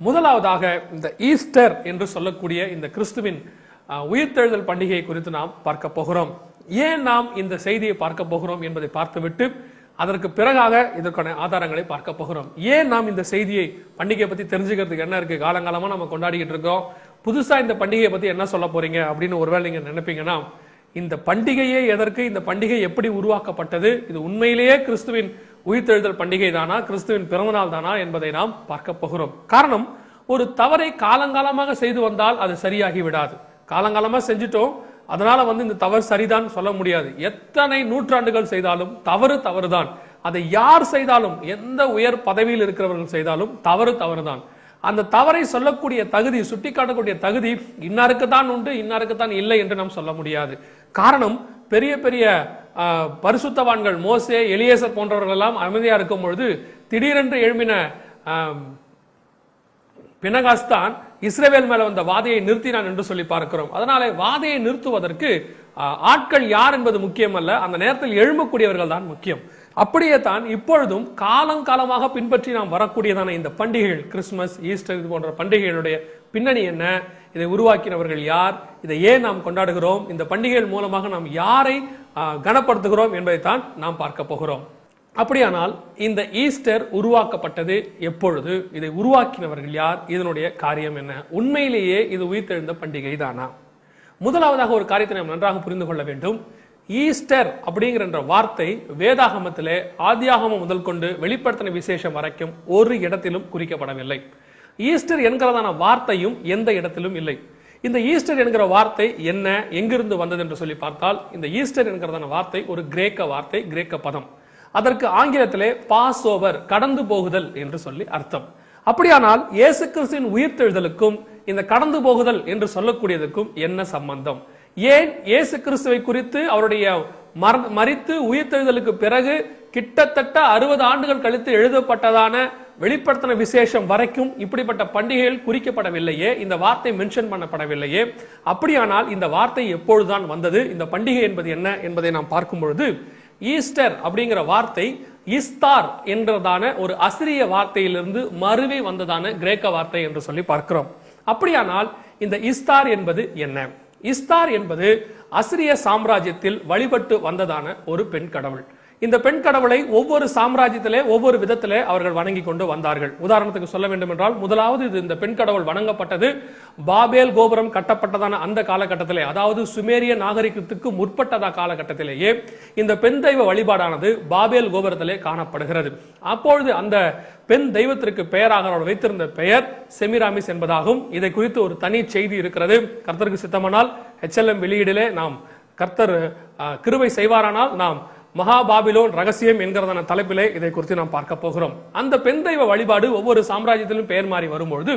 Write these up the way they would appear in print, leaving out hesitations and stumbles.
முதலாவதாக இந்த ஈஸ்டர் என்று சொல்லக்கூடிய இந்த கிறிஸ்துவின் உயிர்த்தெழுதல் பண்டிகை குறித்து நாம் பார்க்க போகிறோம். ஏன் நாம் இந்த செய்தியை பார்க்க போகிறோம் என்பதை பார்த்துவிட்டு அதற்கு பிறகாக இதற்கான ஆதாரங்களை பார்க்க போகிறோம். ஏன் நாம் இந்த செய்தியை பண்டிகையை பத்தி தெரிஞ்சுக்கிறதுக்கு என்ன இருக்கு, காலங்காலமா நம்ம கொண்டாடிக்கிட்டு இருக்கோம், புதுசா இந்த பண்டிகையை பத்தி என்ன சொல்ல போறீங்க அப்படின்னு ஒருவேளை நீங்க நினைப்பீங்கன்னா, இந்த பண்டிகையே எதற்கு, இந்த பண்டிகை எப்படி உருவாக்கப்பட்டது, இது உண்மையிலேயே கிறிஸ்துவின் உயிர்த்தெழுதல் பண்டிகை தானா, கிறிஸ்துவின் பிறந்தநாள் தானா என்பதை நாம் பார்க்க போகிறோம். காரணம், ஒரு தவறை காலங்காலமாக செய்து வந்தால் அது சரியாகி விடாது. காலங்காலமா செஞ்சுட்டோம், அதனால இந்த தவறு சரிதான் சொல்ல முடியாது. எத்தனை நூற்றாண்டுகள் செய்தாலும் தவறு தவறுதான். அதை யார் செய்தாலும், எந்த உயர் பதவியில் இருக்கிறவர்கள் செய்தாலும் தவறு தவறுதான். அந்த தவறை சொல்லக்கூடிய தகுதி, சுட்டிக்காட்டக்கூடிய தகுதி இன்னாருக்கு தான் உண்டு, இன்னாருக்கு தான் இல்லை என்று நாம் சொல்ல முடியாது. காரணம், பெரிய பெரிய பரிசுத்தவான்கள் மோசே, எலியேசர் போன்றவர்கள் எல்லாம் அமைதியா இருக்கும் பொழுது திடீரென்று எழும்பின பினகாஸ் தான் இஸ்ரவேல் மேல வந்த வாதையை நிறுத்தினான் என்று சொல்லி பார்க்கிறோம். அதனால வாதையை நிறுத்துவதற்கு ஆட்கள் யார் என்பது முக்கியம் அல்ல, அந்த நேரத்தில் எழும்பக்கூடியவர்கள் தான் முக்கியம். அப்படியே தான் இப்பொழுதும் காலங்காலமாக பின்பற்றி நாம் வரக்கூடியதான இந்த பண்டிகைகள், கிறிஸ்துமஸ், ஈஸ்டர் இது போன்ற பண்டிகைகளுடைய பின்னணி என்ன, இதை உருவாக்கினவர்கள் யார், இதை ஏன் நாம் கொண்டாடுகிறோம், இந்த பண்டிகைகள் மூலமாக நாம் யாரை கனப்படுத்துகிறோம் என்பதைத்தான் நாம் பார்க்க போகிறோம். அப்படியானால் இந்த ஈஸ்டர் உருவாக்கப்பட்டது எப்பொழுது, இதை உருவாக்கினவர்கள் யார், இதனுடைய காரியம் என்ன, உண்மையிலேயே இது உயிர்த்தெழுந்த பண்டிகை தானா? முதலாவதாக ஒரு காரியத்தை நாம் நன்றாக புரிந்து கொள்ள வேண்டும். ஈஸ்டர் அப்படிங்கிற வார்த்தை வேதாகமத்திலே ஆதியாகமம் முதல் கொண்டு வெளிப்படுத்தின விசேஷம் வரைக்கும் ஒரு இடத்திலும் குறிக்கப்படவில்லை. ஈஸ்டர் என்கிறதான வார்த்தையும் எந்த இடத்திலும் இல்லை. இந்த ஈஸ்டர் என்கிற வார்த்தை என்ன, எங்கிருந்து வந்தது என்று சொல்லி பார்த்தால், இந்த ஈஸ்டர் என்கிறதான வார்த்தை ஒரு கிரேக்க வார்த்தை, கிரேக்க பதம். அதற்கு ஆங்கிலத்திலே பாஸ் ஓவர், கடந்து போகுதல் என்று சொல்லி அர்த்தம். அப்படியானால் இயேசு கிறிஸ்துவின் உயிர்த்தெழுதலுக்கும் இந்த கடந்து போகுதல் என்று சொல்லக்கூடியதற்கும் என்ன சம்பந்தம்? ஏன் இயேசு கிறிஸ்துவை குறித்து அவருடைய மரித்து உயிர்த்தெழுதலுக்கு பிறகு கிட்டத்தட்ட 60 ஆண்டுகள் கழித்து எழுதப்பட்டதான வெளிப்படுத்தின விசேஷம் வரைக்கும் இப்படிப்பட்ட பண்டிகைகள் குறிக்கப்படவில்லையே, இந்த வார்த்தை மென்ஷன் பண்ணப்படவில்லையே? அப்படியானால் இந்த வார்த்தை எப்பொழுதுதான் வந்தது, இந்த பண்டிகை என்பது என்ன என்பதை நாம் பார்க்கும் பொழுது, ஈஸ்டர் அப்படிங்கிற வார்த்தை இஸ்தார் என்றதான ஒரு அசிரிய வார்த்தையிலிருந்து மறுவி வந்ததான கிரேக்க வார்த்தை என்று சொல்லி பார்க்கிறோம். அப்படியானால் இந்த இஸ்தார் என்பது என்ன? இஸ்தார் என்பது அசிரிய சாம்ராஜ்யத்தில் வழிபட்டு வந்ததான ஒரு பெண் கடவுள். இந்த பெண் கடவுளை ஒவ்வொரு சாம்ராஜ்யத்திலே ஒவ்வொரு விதத்திலே அவர்கள் வணங்கி கொண்டு வந்தார்கள். உதாரணத்துக்கு சொல்ல வேண்டும் என்றால், முதலாவது இந்த பெண் கடவுள் வணங்கப்பட்டது பாபேல் கோபுரம் கட்டப்பட்டதான அந்த காலகட்டத்திலே, அதாவது சுமேரிய நாகரிகத்துக்கு முற்பட்டதா காலகட்டத்திலேயே இந்த பெண் தெய்வ வழிபாடானது பாபேல் கோபுரத்திலே காணப்படுகிறது. அப்பொழுது அந்த பெண் தெய்வத்திற்கு பெயராக அவர் வைத்திருந்த பெயர் செமிராமிஸ் என்பதாகும். இதை குறித்து ஒரு தனி செய்தி இருக்கிறது. கர்த்தருக்கு சித்தமானால் HLM வெளியீடிலே நாம், கர்த்தர் கிருபை செய்வாரானால், நாம் மகாபாபிலோன் ரகசியம் என்கிறதான தலைப்பிலே இதை குறித்து நாம் பார்க்க போகிறோம். அந்த பெண் தெய்வ வழிபாடு ஒவ்வொரு சாம்ராஜ்யத்திலும் பெயர் மாறி வரும்பொழுது,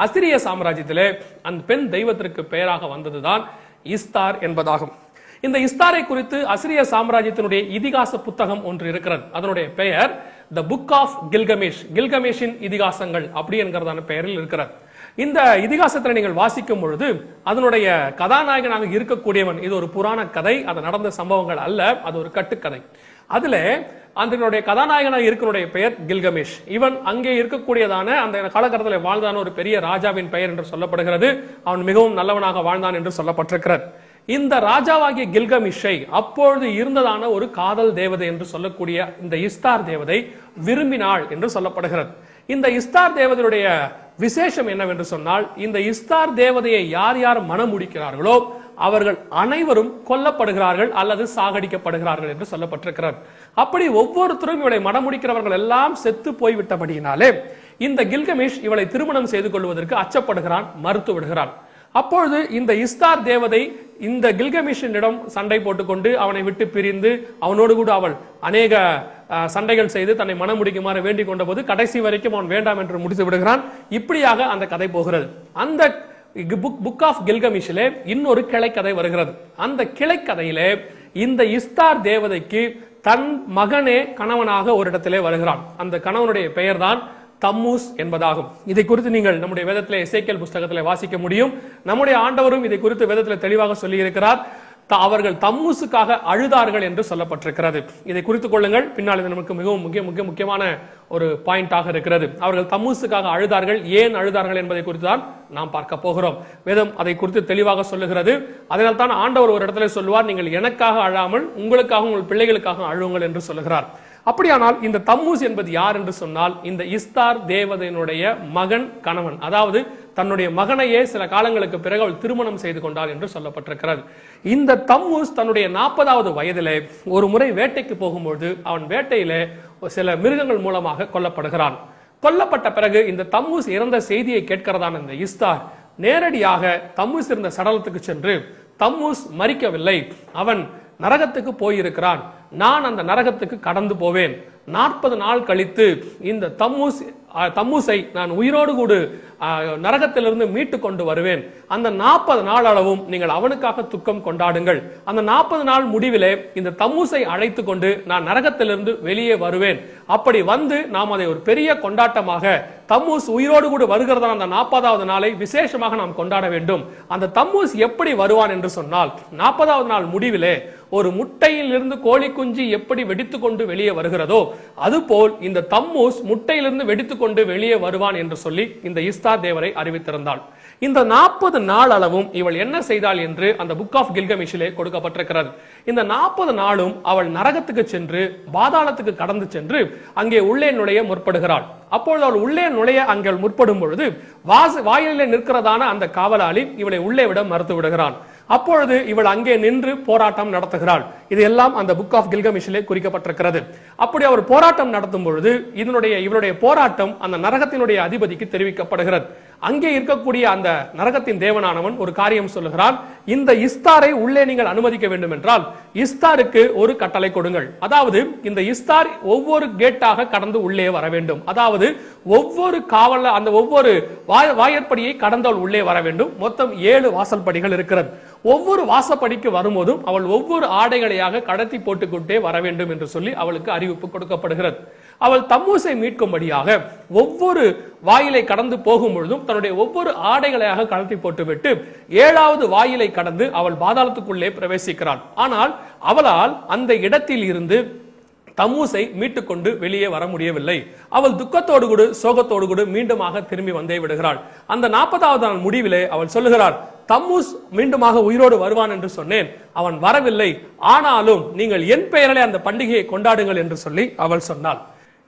அசிரிய சாம்ராஜ்யத்திலே அந்த பெண் தெய்வத்திற்கு பெயராக வந்ததுதான் இஸ்தார் என்பதாகும். இந்த இஸ்தாரை குறித்து அசிரிய சாம்ராஜ்யத்தினுடைய இதிகாச புத்தகம் ஒன்று இருக்கிறது. அதனுடைய பெயர் த புக் ஆஃப் கில்கமேஷ், கில்கமேஷின் இதிகாசங்கள் அப்படி என்கிறதான பெயரில் இருக்கிறது. இந்த இதிகாசத்தை நீங்கள் வாசிக்கும் பொழுது அதனுடைய கதாநாயகனாக இருக்கக்கூடியவன், இது ஒரு புராண கதை, அது நடந்த சம்பவங்கள் அல்ல, அது ஒரு கட்டுக்கதை. அதுல அதனுடைய கதாநாயகனாக இருக்கிற பெயர் கில்கமேஷ். இவன் அங்கே இருக்கக்கூடியதான அந்த காலகட்டத்தில் வாழ்ந்தான ஒரு பெரிய ராஜாவின் பெயர் என்று சொல்லப்படுகிறது. அவன் மிகவும் நல்லவனாக வாழ்ந்தான் என்று சொல்லப்பட்டிருக்கிறது. இந்த ராஜாவாகிய கில்கமேஷை அப்பொழுது இருந்ததான ஒரு காதல் தேவதை என்று சொல்லக்கூடிய இந்த இஸ்தார் தேவதை விரும்பினாள் என்று சொல்லப்படுகிறது. இந்த இஸ்தார் தேவதையுடைய விசேஷம் என்னவென்று சொன்னால், இந்த இஸ்தார் தேவதையை யார் யார் மணமுடிக்கிறார்களோ அவர்கள் அனைவரும் கொல்லப்படுகிறார்கள் அல்லது சாகடிக்கப்படுகிறார்கள் என்று சொல்லப்பட்டிருக்கிறார். அப்படி ஒவ்வொருத்தரும் இவளை மணமுடிக்கிறவர்கள் எல்லாம் செத்து போய்விட்டபடியினாலே இந்த கில்கமேஷ் இவளை திருமணம் செய்து கொள்வதற்கு அச்சப்படுகிறான், மறுத்து விடுகிறான். அப்பொழுது இந்த இஸ்தார் தேவதை இந்த கில்கமேஷினிடம் சண்டை போட்டுக்கொண்டு அவனை விட்டு பிரிந்து அவனோடு கூட அவள் அநேக சண்டைகள் செய்து தன்னை மனம் முடிக்குமாறு வேண்டிக் கொண்ட போது கடைசி வரைக்கும் அவன் வேண்டாம் என்று முடித்து விடுகிறான். இப்படியாக அந்த கதை போகிறது. அந்த புக் ஆஃப் கில்கமேஷிலே இன்னொரு கிளைக்கதை வருகிறது. அந்த கிளைக்கதையிலே இந்த இஸ்தார் தேவதைக்கு தன் மகனே கணவனாக ஒரு இடத்திலே வருகிறான். அந்த கணவனுடைய பெயர் தான் தம்மூஸ் என்பதாகும். இதை குறித்து நீங்கள் நம்முடைய வேதத்திலே எசேக்கியேல் புத்தகத்திலே வாசிக்க முடியும். நம்முடைய ஆண்டவரும் இதை குறித்து வேதத்திலே தெளிவாக சொல்லி இருக்கிறார். அவர்கள் தம்மூசுக்காக அழுதார்கள் என்று சொல்லப்பட்டிருக்கிறது. இதை குறித்துக் கொள்ளுங்கள், பின்னால் இது நமக்கு மிகவும் முக்கியமான ஒரு பாயிண்டாக இருக்கிறது. அவர்கள் தம்மூசுக்காக அழுதார்கள். ஏன் அழுதார்கள் என்பதை குறித்து தான் நாம் பார்க்க போகிறோம். வேதம் அதை குறித்து தெளிவாக சொல்லுகிறது. அதனால் தான் ஆண்டவர் ஒரு இடத்துல சொல்லுவார், நீங்கள் எனக்காக அழாமல் உங்களுக்காக உங்கள் பிள்ளைகளுக்காக அழுவுங்கள் என்று சொல்லுகிறார். அப்படியானால் இந்த தம்மூஸ் என்பது யார் என்று சொன்னால், இந்த இஸ்தார் தேவதையினுடைய மகன் கணவன், அதாவது தன்னுடைய மகனையே சில காலங்களுக்கு பிறகு அவள் திருமணம் செய்து கொண்டாள் என்று சொல்லப்பட்டிருக்கிறது. இந்த தம்மூஸ் தன்னுடைய 40வது வயதிலே ஒரு முறை வேட்டைக்கு போகும்போது அவன் வேட்டையிலே சில மிருகங்கள் மூலமாக கொல்லப்படுகிறான். கொல்லப்பட்ட பிறகு இந்த தம்மூஸ் இறந்த செய்தியை கேட்கிறதான இந்த இஸ்தார் நேரடியாக தம்மூஸ் இருந்த சடலத்துக்கு சென்று, தம்மூஸ் மரிக்கவில்லை, அவன் நரகத்துக்கு போயிருக்கிறான், நான் அந்த நரகத்துக்கு கடந்து போவேன், 40 நாள் கழித்து இந்த தம்மூசை நான் உயிரோடு கூட நரகத்திலிருந்து மீட்டு கொண்டு வருவேன், அந்த 40 நாள் அளவும் நீங்கள் அவனுக்காக துக்கம் கொண்டாடுங்கள், அந்த 40 நாள் முடிவிலே இந்த தம்மூசை அழைத்து கொண்டு நான் நரகத்திலிருந்து வெளியே வருவேன், அப்படி வந்து நாம் அதை ஒரு பெரிய கொண்டாட்டமாக தம்மூஸ் உயிரோடு கூட வருகிறதான அந்த 40வது நாளை விசேஷமாக நாம் கொண்டாட வேண்டும். அந்த தம்மூஸ் எப்படி வருவான் என்று சொன்னால், 40வது நாள் முடிவிலே ஒரு முட்டையிலிருந்து கோழி குஞ்சு எப்படி வெடித்துக் கொண்டு வெளியே வருகிறதோ அதுபோல் இந்த தம்மூஸ் முட்டையிலிருந்து வெடித்துக் கொண்டு வெளியே வருவான் என்று சொல்லி இந்த இஸ்தார் தேவரை அறிவித்திருந்தாள். இந்த 40 நாள் அளவும் இவள் என்ன செய்தாள் என்று அந்த புக் ஆஃப் கில்கமிஷிலே கொடுக்கப்பட்டிருக்கிறது. இந்த 40 நாளும் அவள் நரகத்துக்கு சென்று பாதாளத்துக்கு கடந்து சென்று அங்கே உள்ளே நுழைய முற்படுகிறாள். அப்பொழுது அவள் உள்ளே நுழைய அங்கே முற்படும் பொழுது வாயிலே நிற்கிறதான அந்த காவலாளி இவளை உள்ளே விட மறுத்து விடுகிறான். அப்பொழுது இவள் அங்கே நின்று போராட்டம் நடத்துகிறாள். இது எல்லாம் அந்த புக் ஆஃப் கில்கமிஷிலே குறிக்கப்பட்டிருக்கிறது. அப்படி அவர் போராட்டம் நடத்தும் பொழுது இவருடைய போராட்டம் அந்த நரகத்தினுடைய அதிபதிக்கு தெரிவிக்கப்படுகிறது. அங்கே இருக்கக்கூடிய அந்த நரகத்தின் தேவனானவன் ஒரு காரியம் சொல்லுகிறான், இந்த இஸ்தாரை உள்ளே நீங்கள் அனுமதிக்க வேண்டும் என்றால் இஸ்தாருக்கு ஒரு கட்டளை கொடுங்கள். அதாவது இந்த இஸ்தார் ஒவ்வொரு கேட்டாக கடந்து உள்ளே வர வேண்டும். அதாவது ஒவ்வொரு ஒவ்வொரு வாயற்படியை கடந்தவள் உள்ளே வர வேண்டும். மொத்தம் 7 வாசல் படிகள் இருக்கிறது. ஒவ்வொரு வாசப்படிக்கு வரும்போதும் அவள் ஒவ்வொரு ஆடைகளையாக கடத்தி போட்டுக்கொண்டே வர வேண்டும் என்று சொல்லி அவளுக்கு அறிவிப்பு கொடுக்கப்படுகிறது. அவள் தம்மூசை மீட்கும்படியாக ஒவ்வொரு வாயிலை கடந்து போகும் பொழுதும் தன்னுடைய ஒவ்வொரு ஆடைகளையாக கடத்தி போட்டுவிட்டு 7வது வாயிலை கடந்து அவள் பாதாளத்துக்குள்ளே பிரவேசிக்கிறாள். ஆனால் அவளால் அந்த இடத்தில் இருந்து தம்மூசை மீட்டுக்கொண்டு வெளியே வர முடியவில்லை. அவள் துக்கத்தோடு கூட சோகத்தோடு கூட மீண்டுமாக திரும்பி வந்தே விடுகிறாள். அந்த 40வது நாள் முடிவிலே அவள் சொல்லுகிறாள், தம்மூஸ் மீண்டுமாக உயிரோடு வருவான் என்று சொன்னேன், அவன் வரவில்லை, ஆனாலும் நீங்கள் என் பெயரிலே அந்த பண்டிகையை கொண்டாடுங்கள் என்று சொல்லி அவள் சொன்னாள்.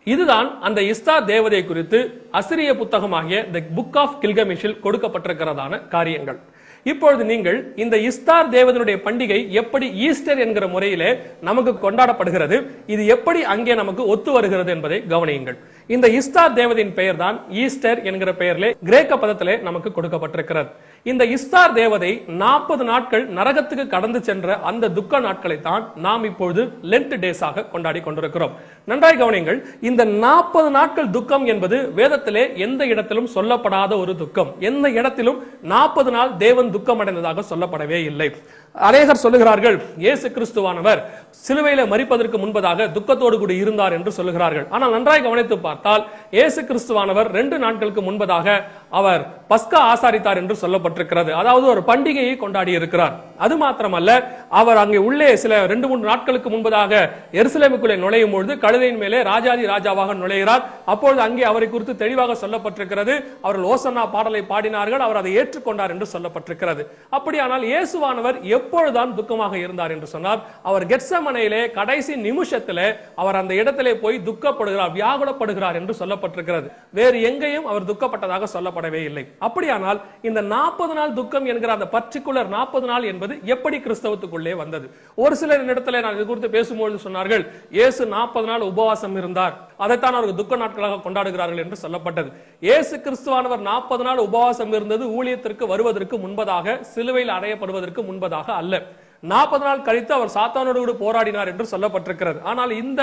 இதுதான் அந்த இஸ்தார் தேவதை குறித்து அசிரிய புத்தகமாகிய தி புக் ஆஃப் கில்கமிஷில் கொடுக்கப்பட்டிருக்கிறதான காரியங்கள். இப்பொழுது நீங்கள் இந்த இஸ்தார் தேவதனுடைய பண்டிகை எப்படி ஈஸ்டர் என்கிற முறையிலே நமக்கு கொண்டாடப்படுகிறது, இது எப்படி அங்கே நமக்கு ஒத்து வருகிறது என்பதை கவனியுங்கள். இந்த இஸ்தார் தேவதையின் பெயர் தான் ஈஸ்டர் என்கிற பெயரிலே கிரேக்க பதத்திலே நமக்கு கொடுக்கப்பட்டிருக்கிறது. இந்த இஸ்தார் தேவதை 40 நாட்கள் நரகத்துக்கு கடந்து சென்ற அந்த துக்க நாட்களை தான் நாம் இப்பொழுது லென்ட் டேஸாக கொண்டாடி கொண்டிருக்கிறோம். நன்றாய் கவனியுங்கள், இந்த 40 நாட்கள் துக்கம் என்பது வேதத்திலே எந்த இடத்திலும் சொல்லப்படாத ஒரு துக்கம். எந்த இடத்திலும் 40 நாள் தேவன் துக்கம் அடைந்ததாக சொல்லப்படவே இல்லை. அநேகர் சொல்லுகிறார்கள், இயேசு கிறிஸ்துவானவர் சிலுவையில மரிப்பதற்கு முன்பதாக துக்கத்தோடு கூட இருந்தார் என்று சொல்லுகிறார்கள். ஆனால் நன்றாய் கவனித்து பார்த்தால் இயேசு கிறிஸ்துவானவர் 2 நாட்களுக்கு முன்பதாக அவர் பஸ்கா ஆசாரித்தார் என்று சொல்லப்பட்டிருக்கிறது. அதாவது ஒரு பண்டிகையை கொண்டாடி இருக்கிறார். அது மாத்திரமல்ல, அவர் அங்கே உள்ளே சில 2-3 நாட்களுக்கு முன்பதாக எருசலேமுக்குள்ளே நுழையும் பொழுது கழுதையின் மேலே ராஜாதி ராஜாவாக நுழைகிறார். அப்பொழுது அங்கே அவரை குறித்து தெளிவாக சொல்லப்பட்டிருக்கிறது. அவர்கள் ஓசன்னா பாடலை பாடினார்கள், அவர் அதை ஏற்றுக்கொண்டார் என்று சொல்லப்பட்டிருக்கிறது. அப்படியானால் இயேசுவானவர் எப்பொழுதுதான் துக்கமாக இருந்தார் என்று சொன்னார், அவர் கெத்செமனேயிலே கடைசி நிமிஷத்திலே அவர் அந்த இடத்திலே போய் துக்கப்படுகிறார், வியாகுலப்படுகிறார் என்று சொல்லப்பட்டிருக்கிறது. வேறு எங்கேயும் அவர் துக்கப்பட்டதாக சொல்லப்படவே இல்லை. அப்படியானால் இந்த 40 நாள் துக்கம் என்கிற அந்த பர்டிகுலர் 40 நாள் என்பது எப்படி கிறிஸ்தவத்துக்குள்ளே வந்தது? ஒரு சிலர் இடத்துல நான் இது குறித்து பேசும்போது சொன்னார்கள், இயேசு 40 நாள் உபவாசம் இருந்தார், அதைத்தான் அவர்கள் துக்க நாட்களாக கொண்டாடுகிறார்கள் என்று சொல்லப்பட்டது. இயேசு கிறிஸ்துவானவர் 40 நாள் உபவாசம் இருந்தது ஊழியத்திற்கு வருவதற்கு முன்பதாக, சிலுவையில் அறையப்படுவதற்கு முன்பதாக அல்ல. 40 நாள் கழித்து அவர் சாத்தானோடு கூட போராடினார் என்று சொல்லப்பட்டிருக்கிறது. ஆனால் இந்த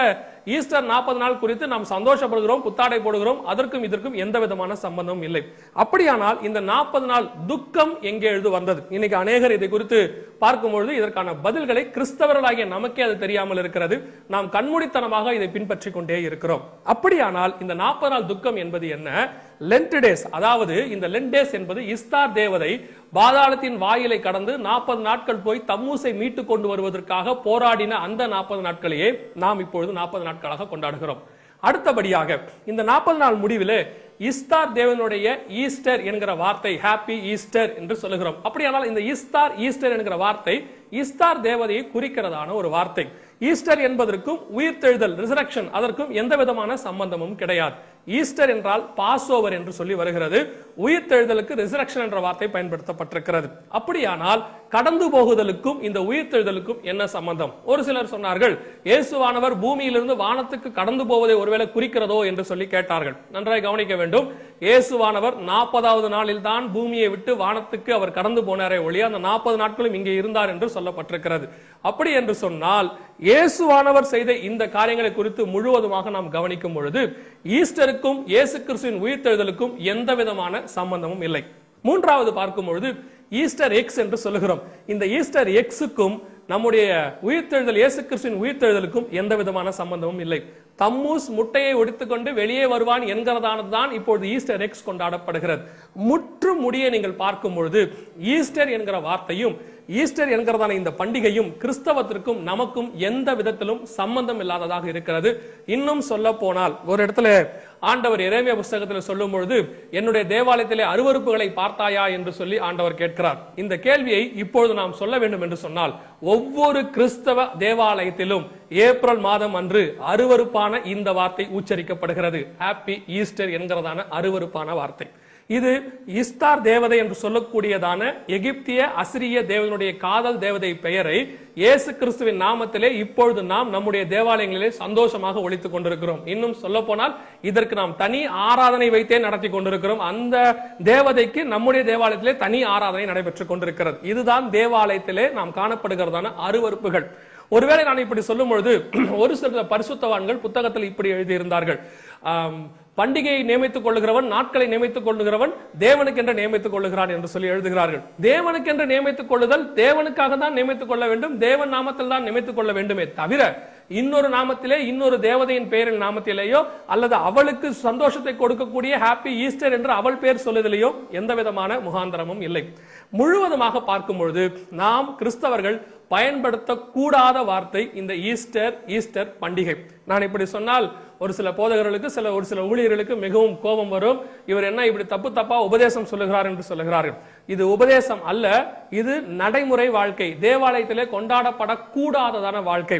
ஈஸ்டர் 40 நாள் குறித்து நாம் சந்தோஷப்படுகிறோம், புத்தாடை போடுகிறோம். அதற்கும் இதற்கும் எந்த விதமான சம்பந்தமும் இல்லை. அப்படியானால் இந்த 40 நாள் துக்கம் எங்கே எழுது வந்தது? இன்னைக்கு அநேகர் இதை குறித்து பார்க்கும்பொழுது இதற்கான பதில்களை கிறிஸ்தவர்களாகிய நமக்கே அது தெரியாமல் இருக்கிறது. நாம் கண்மூடித்தனமாக இதை பின்பற்றி கொண்டே இருக்கிறோம். அப்படியானால் இந்த 40 நாள் துக்கம் என்பது என்ன? லென்ட் டேஸ், அதாவது இந்த லென்ட் டேஸ் என்பது இஸ்தார் தேவதை பாதாளத்தின் வாயிலை கடந்து 40 நாட்கள் போய் தம்மூசை மீட்டு கொண்டு வருவதற்காக போராடின அந்த 40 நாட்களையே நாம் இப்பொழுது 40 நாட்களாக கொண்டாடுகிறோம். அடுத்தபடியாக இந்த 40 நாள் முடிவில் இஸ்தார் தேவனுடைய ஈஸ்டர் என்கிற வார்த்தை ஹாப்பி ஈஸ்டர் என்று சொல்லுகிறோம். அப்படியானால் இந்த ஈஸ்டர் என்கிற வார்த்தை இஸ்தார் தேவதையை குறிக்கிறதான ஒரு வார்த்தை. ஈஸ்டர் என்பதற்கும் உயிர்த்தெழுதல் ரிசரக்ஷன் அதற்கும் எந்த விதமான சம்பந்தமும் கிடையாது. ஈஸ்டர் என்றால் பாஸ் ஓவர் என்று சொல்லி வருகிறது. உயிர்த்தெழுதலுக்கு ரிசரக்ஷன் என்ற வார்த்தை பயன்படுத்தப்பட்டிருக்கிறது. அப்படியானால் கடந்து போகுதலுக்கும் இந்த உயிர்த்தெழுதலுக்கும் என்ன சம்பந்தம்? ஒரு சிலர் சொன்னார்கள், இயேசுவானவர் பூமியிலிருந்து வானத்துக்கு கடந்து போவதை ஒருவேளை குறிக்கிறதோ என்று சொல்லி கேட்டார்கள். நன்றாய் கவனிக்க வேண்டும். இயேசுவானவர் 40வது நாளில் தான் பூமியை விட்டு வானத்துக்கு அவர் கடந்து போனாரே ஒழிய அந்த 40 நாட்களும் இங்கே இருந்தார் என்று சொல்லப்பட்டிருக்கிறது. அப்படி என்று சொன்னால் இயேசுவானவர் செய்த இந்த காரியங்களை குறித்து முழுவதுமாக நாம் கவனிக்கும் பொழுது ஈஸ்டருக்கும் இயேசு கிறிஸ்துவின் உயிர்த்தெழுதலுக்கும் எந்த விதமான சம்பந்தமும் இல்லை. மூன்றாவது பார்க்கும் பொழுது ஈஸ்டர் எக்ஸ் என்று சொல்லுகிறோம். இந்த ஈஸ்டர் எக்ஸுக்கும் நம்முடைய உயிர்த்தெழுதல் இயேசு கிறிஸ்துவின் உயிர்த்தெழுதலுக்கும் எந்த விதமான சம்பந்தமும் இல்லை. தம்மூஸ் முட்டையை ஒடித்துக்கொண்டு வெளியே வருவான் என்கிறதானதுதான் இப்பொழுது ஈஸ்டர் எக்ஸ் கொண்டாடப்படுகிறது. முற்று முடிய நீங்கள் பார்க்கும் பொழுது ஈஸ்டர் என்கிற வார்த்தையும் ஈஸ்டர் என்கிறதான இந்த பண்டிகையும் கிறிஸ்தவத்திற்கும் நமக்கும் எந்த விதத்திலும் சம்பந்தம் இல்லாததாக இருக்கிறது. இன்னும் சொல்ல போனால் ஒரு இடத்துல ஆண்டவர் எரேமியா புத்தகத்தில் சொல்லும் பொழுது என்னுடைய தேவாலயத்திலே அருவருப்புகளை பார்த்தாயா என்று சொல்லி ஆண்டவர் கேட்கிறார். இந்த கேள்வியை இப்பொழுது நாம் சொல்ல வேண்டும் என்று சொன்னால் ஒவ்வொரு கிறிஸ்தவ தேவாலயத்திலும் ஏப்ரல் மாதம் அன்று அருவருப்பான இந்த வார்த்தை உச்சரிக்கப்படுகிறது. ஹாப்பி ஈஸ்டர் என்கிறதான அருவருப்பான வார்த்தை. இது இஸ்தார் தேவதை என்று சொல்லக்கூடியதான எகிப்திய அசிரிய தேவனுடைய காதல் தேவதை பெயரை இயேசு கிறிஸ்துவின் நாமத்திலே இப்பொழுது நாம் நம்முடைய தேவாலயங்களிலே சந்தோஷமாக ஒழித்துக் கொண்டிருக்கிறோம். இன்னும் சொல்ல போனால் இதற்கு நாம் தனி ஆராதனை வைத்தே நடத்தி கொண்டிருக்கிறோம். அந்த தேவதைக்கு நம்முடைய தேவாலயத்திலே தனி ஆராதனை நடைபெற்றுக் கொண்டிருக்கிறது. இதுதான் தேவாலயத்திலே நாம் காணப்படுகிறதான அருவருப்புகள். ஒருவேளை நான் இப்படி சொல்லும் பொழுது ஒரு சில பரிசுத்தவான்கள் புத்தகத்தில் இப்படி எழுதியிருந்தார்கள், பண்டிகையை நியமித்துக் கொள்ளுகிறவன் நாட்களை நியமித்துக் கொள்ளுகிறவன் தேவனுக்கென்று நியமித்துக் கொள்ளுகிறான் என்று சொல்லி எழுதுகிறார்கள். தேவனுக்கென்று நியமித்துக் கொள்ளுதல் தேவனுக்காக தான் நியமித்துக் கொள்ள வேண்டும், தேவன் நாமத்தில் தான் நியமித்துக் கொள்ள வேண்டுமே தவிர இன்னொரு நாமத்திலே இன்னொரு தேவதையின் பெயரின் நாமத்திலேயோ அல்லது அவளுக்கு சந்தோஷத்தை கொடுக்கக்கூடிய ஹாப்பி ஈஸ்டர் என்று அவள் பெயர் சொல்லுதலையோ எந்த விதமான முகாந்திரமும் இல்லை. முழுவதுமாக பார்க்கும் பொழுது நாம் கிறிஸ்தவர்கள் பயன்படுத்தக்கூடாத வார்த்தை இந்த ஈஸ்டர் பண்டிகை. நான் இப்படி சொன்னால் ஒரு சில போதகர்களுக்கு ஒரு சில ஊழியர்களுக்கு மிகவும் கோபம் வரும். இவர் என்ன இப்படி தப்பா உபதேசம் சொல்லுகிறார் என்று சொல்லுகிறார்கள். இது உபதேசம் அல்ல, இது நடைமுறை வாழ்க்கை. தேவாலயத்திலே கொண்டாடப்படக்கூடாததான வாழ்க்கை.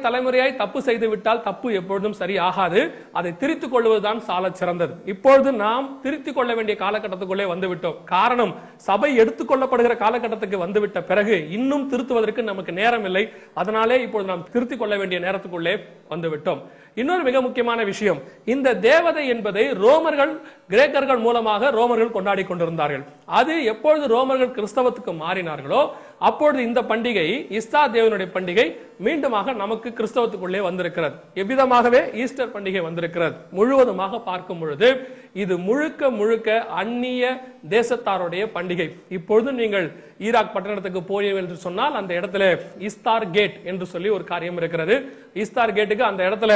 தலைமுறையாய் தப்பு செய்து விட்டால் தப்பு எப்பொழுதும் சரி ஆகாது. அதை திருத்திக் கொள்வதுதான் சால சிறந்தது. இப்பொழுது நாம் திருத்திக் கொள்ள வேண்டிய காலகட்டத்துக்குள்ளே வந்துவிட்டோம். காரணம், சபை எடுத்துக்கொள்ளப்படுகிற காலகட்டத்துக்கு வந்துவிட்ட பிறகு இன்னும் திருத்துவதற்கு நமக்கு நேரம் இல்லை. அதனாலே இப்பொழுது நாம் திருத்திக் கொள்ள வேண்டிய நேரத்துக்குள்ளே வந்துவிட்டோம். இன்னொரு மிக முக்கியமான விஷயம், இந்த தேவதை என்பதை ரோமர்கள் கிரேக்கர்கள் மூலமாக ரோமர்கள் கொண்டாடி கொண்டிருந்தார்கள். அது எப்பொழுது ரோமர்கள் கிறிஸ்தவத்துக்கு மாறினார்களோ அப்பொழுது இந்த பண்டிகை இஸ்தார் தேவனுடைய பண்டிகை மீண்டுமாக நமக்கு கிறிஸ்தவத்துக்குள்ளே வந்திருக்கிறது. எவ்விதமாகவே ஈஸ்டர் பண்டிகை வந்திருக்கிறது. முழுவதுமாக பார்க்கும் பொழுது இது முழுக்க அந்நிய தேசத்தாருடைய பண்டிகை. இப்பொழுது நீங்கள் ஈராக் பட்டணத்துக்கு போய் என்று சொன்னால் அந்த இடத்துல இஸ்தார் கேட் என்று சொல்லி ஒரு காரியம் இருக்கிறது. இஸ்தார் கேட்டுக்கு அந்த இடத்துல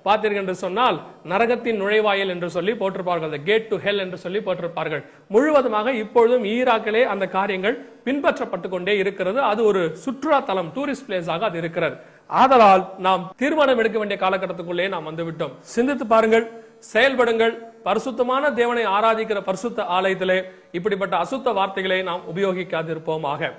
பார்த்தீர்கள் என்று சொன்னால் நரகத்தின் நுழைவாயில் என்று சொல்லி போட்டிருப்பார்கள், கேட் டு ஹெல் என்று சொல்லி போட்டிருப்பார்கள். முழுவதுமாக இப்பொழுதும் ஈராக்கிலே அந்த காரியங்கள் பின்பற்றப்பட்டு கொண்டே இருக்கிறது. அது ஒரு சுற்றுலா தலம், டூரிஸ்ட் பிளேஸாக அது இருக்கிறது. ஆதலால் நாம் தீர்மானம் எடுக்க வேண்டிய காலகட்டத்துக்குள்ளே நாம் வந்துவிட்டோம். சிந்தித்து பாருங்கள், செயல்படுங்கள். பரிசுத்தமான தேவனை ஆராதிக்கிற பரிசுத்த ஆலயத்திலே இப்படிப்பட்ட அசுத்த வார்த்தைகளை நாம் உபயோகிக்காதிருப்போமாக.